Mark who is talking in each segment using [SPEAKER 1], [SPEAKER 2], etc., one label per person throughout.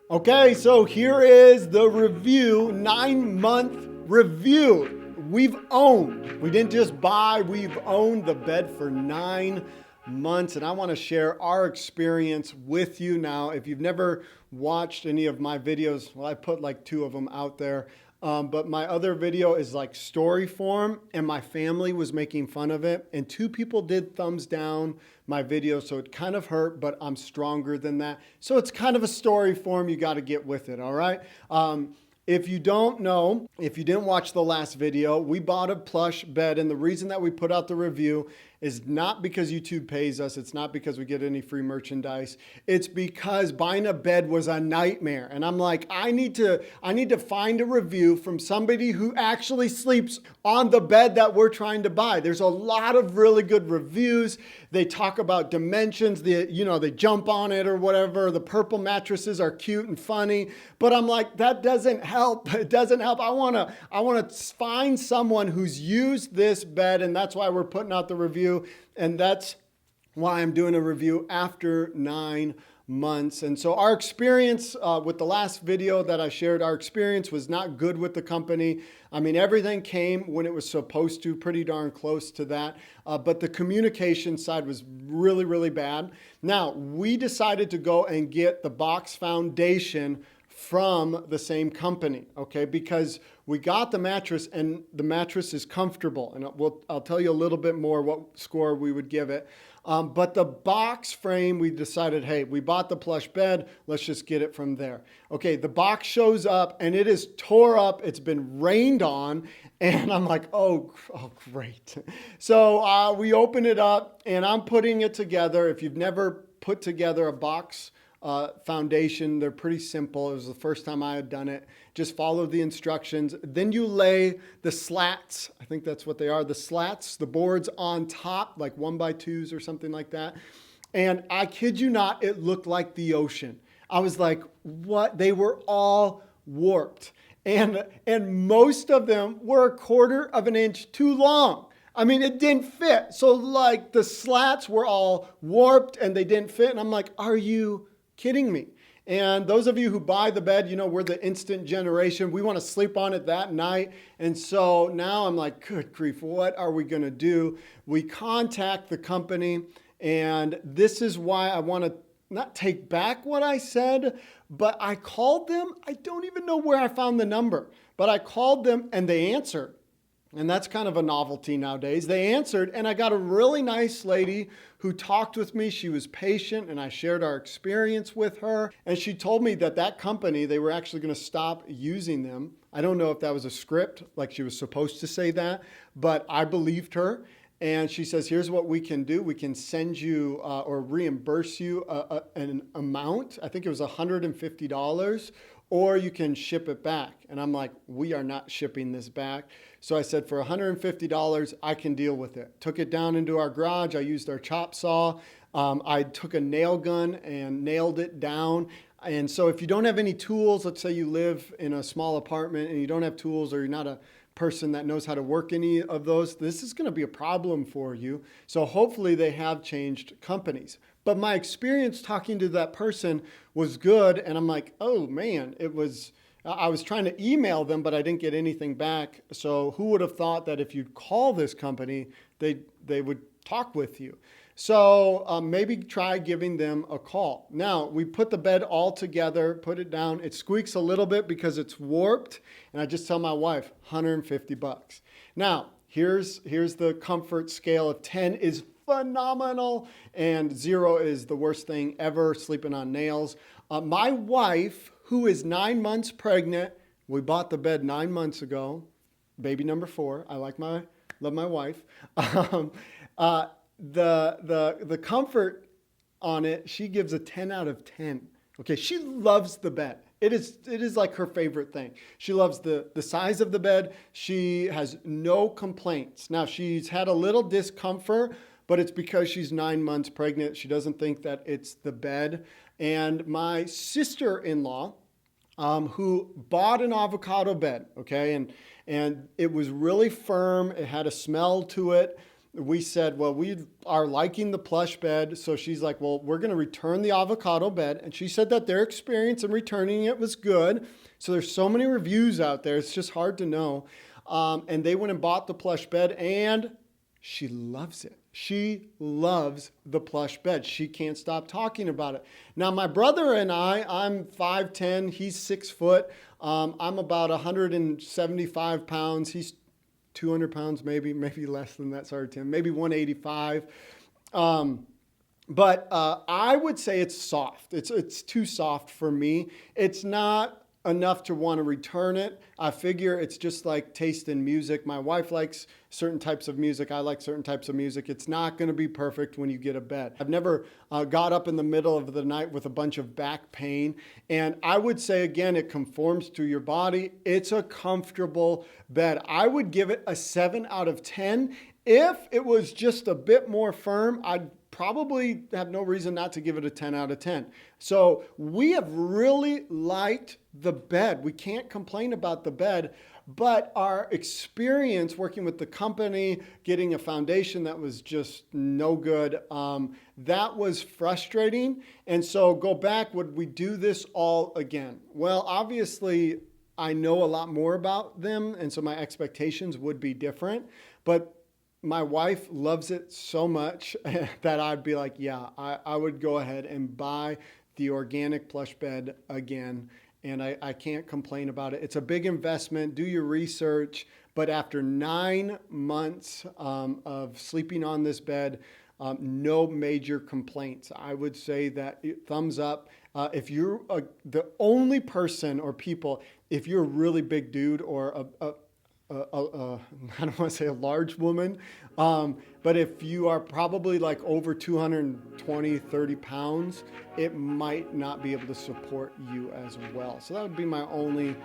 [SPEAKER 1] Okay, so here is the review, 9-month review. We didn't just buy, we've owned the bed for 9 months. And I want to share our experience with you now. If you've never watched any of my videos, well, I put like 2 of them out there. But my other video is like story form, and my family was making fun of it. And 2 people did thumbs down my video, so it kind of hurt, but I'm stronger than that. So it's kind of a story form. You got to get with it, all right? If you don't know, if you didn't watch the last video, we bought a plush bed, and the reason that we put out the review is not because YouTube pays us. It's not because we get any free merchandise. It's because buying a bed was a nightmare. And I'm like, I need to find a review from somebody who actually sleeps on the bed that we're trying to buy. There's a lot of really good reviews. They talk about dimensions, they jump on it or whatever. The purple mattresses are cute and funny, but I'm like, that doesn't help. It doesn't help. I want to find someone who's used this bed, and that's why we're putting out the review. And that's why I'm doing a review after 9 months. And so our experience with the last video that I shared, our experience was not good with the company. I mean, everything came when it was supposed to, pretty darn close to that. But the communication side was really, really bad. Now, we decided to go and get the box foundation from the same company, okay? Because we got the mattress, and the mattress is comfortable. And I'll tell you a little bit more what score we would give it. But the box frame, we decided, hey, we bought the plush bed, let's just get it from there. Okay, the box shows up, and it is tore up. It's been rained on, and I'm like, oh great. So we open it up, and I'm putting it together. If you've never put together a box foundation, they're pretty simple. It was the first time I had done it. Just follow the instructions. Then you lay the slats, I think that's what they are, the slats, the boards on top, like 1x2s or something like that. And I kid you not, it looked like the ocean. I was like, what? They were all warped. And most of them were 1/4 of an inch too long. I mean, it didn't fit. So like the slats were all warped and they didn't fit. And I'm like, are you kidding me? And those of you who buy the bed, we're the instant generation. We want to sleep on it that night. And so now I'm like, good grief, what are we going to do? We contact the company, and this is why I want to not take back what I said, but I called them. I don't even know where I found the number, but I called them and they answered. And that's kind of a novelty nowadays. They answered, and I got a really nice lady who talked with me. She was patient, and I shared our experience with her. And she told me that company, they were actually going to stop using them. I don't know if that was a script, like she was supposed to say that, but I believed her. And she says, here's what we can do. We can send you or reimburse you an amount. I think it was $150. Or you can ship it back. And I'm like, we are not shipping this back. So I said, for $150, I can deal with it. Took it down into our garage. I used our chop saw. I took a nail gun and nailed it down. And so if you don't have any tools, let's say you live in a small apartment and you don't have tools, or you're not a person that knows how to work any of those, this is going to be a problem for you. So hopefully they have changed companies. But my experience talking to that person was good. And I'm like, oh man, I was trying to email them, but I didn't get anything back. So who would have thought that if you'd call this company, they would talk with you? So maybe try giving them a call. Now, we put the bed all together, put it down. It squeaks a little bit because it's warped. And I just tell my wife, $150. Now, here's the comfort scale of 10 is phenomenal, and 0 is the worst thing ever, sleeping on nails. My wife, who is 9 months pregnant, we bought the bed 9 months ago, baby number 4. I love my wife. The comfort on it, she gives a 10 out of 10. Okay, she loves the bed. It is like her favorite thing. She loves the size of the bed. She has no complaints. Now, she's had a little discomfort, but it's because she's 9 months pregnant. She doesn't think that it's the bed. And my sister-in-law, who bought an avocado bed, okay, and it was really firm. It had a smell to it. we said, well, we are liking the plush bed. So she's like, well, we're going to return the avocado bed. And she said that their experience in returning it was good. So there's so many reviews out there. It's just hard to know. And they went and bought the plush bed and she loves it. She loves the plush bed. She can't stop talking about it. Now, my brother and I'm 5'10", he's 6 foot. I'm about 175 pounds. He's 200 pounds, maybe less than that. Sorry, Tim, maybe 185. But I would say it's soft. It's too soft for me. It's not enough to want to return it. I figure it's just like taste in music. My wife likes certain types of music. I like certain types of music. It's not going to be perfect when you get a bed. I've never got up in the middle of the night with a bunch of back pain. And I would say, again, it conforms to your body. It's a comfortable bed. I would give it a 7 out of 10. If it was just a bit more firm, I'd probably have no reason not to give it a 10 out of 10. So we have really liked the bed. We can't complain about the bed, but our experience working with the company, getting a foundation that was just no good, that was frustrating. And so go back, would we do this all again? Well, obviously I know a lot more about them, and so my expectations would be different, but my wife loves it so much that I'd be like, yeah, I would go ahead and buy the organic plush bed again. And I can't complain about it. It's a big investment. Do your research. But after 9 months of sleeping on this bed, no major complaints. I would say that thumbs up. If you're the only person or people, if you're a really big dude or I don't want to say a large woman, but if you are probably like over 220, 30 pounds, it might not be able to support you as well. So that would be my only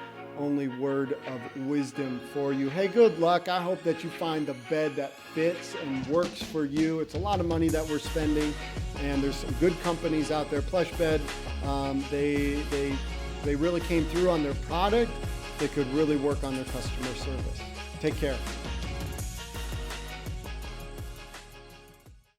[SPEAKER 1] word of wisdom for you. Hey, good luck. I hope that you find the bed that fits and works for you. It's a lot of money that we're spending, and there's some good companies out there. PlushBed, they really came through on their product. They could really work on their customer service. Take care.